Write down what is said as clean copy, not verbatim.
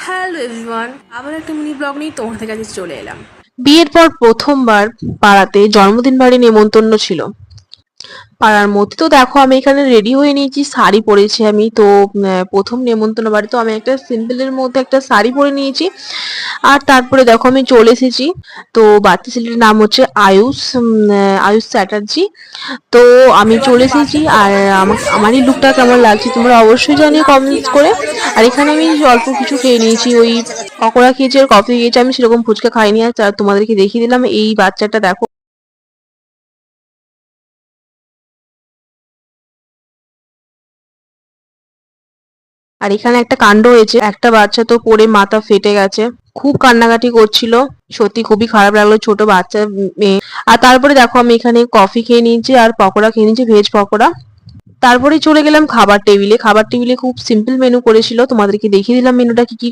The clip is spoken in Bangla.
হ্যালো এভরিওয়ান, আবার একটা মিনি ব্লগ নিয়ে তোমাদের কাছে চলে এলাম। বিয়ের পর প্রথমবার পাড়াতে জন্মদিন বাড়ি নেমন্তন্ন ছিল। পাড়ার মধ্যে তো দেখো আমি এখানে রেডি হয়ে নিয়েছি, শাড়ি পরেছি আমি তো। প্রথম নেমন্তন্ন বাড়ি তো আমি একটা সিম্পলের মধ্যে একটা শাড়ি পরে নিয়েছি। আর তারপরে দেখো আমি চলে এসেছি। তো বাচ্চা ছেলেটির নাম হচ্ছে আয়ুষ, আয়ুষ চ্যাটার্জি। তো আমি চলে এসেছি। আর আমার এই লুকটা কেমন লাগছে তোমরা অবশ্যই জানিও কমেন্টস করে। আর এখানে আমি অল্প কিছু খেয়ে নিয়েছি, ওই পকোড়া খেয়েছি আর কফি খেয়েছি, আমি সেরকম ফুচকা খাইনি। আর তোমাদেরকে দেখিয়ে দিলাম এই বাচ্চাটা দেখো। আর এখানে একটা কাণ্ড হয়েছে, একটা বাচ্চা তো পড়ে মাথা ফেটে গেছে, খুব কান্নাকাটি করছিল। সত্যি খুবই খারাপ লাগলো, ছোট বাচ্চা মেয়ে। আর তারপরে দেখো আমি এখানে কফি খেয়ে নিয়েছি আর পকোড়া খেয়ে নিয়েছি, ভেজ পকোড়া। তারপরে চলে গেলাম খাবার টেবিলে। খাবার টেবিলে খুব সিম্পল মেনু করেছিল, তোমাদেরকে দেখিয়ে দিলাম মেনুটা কি কি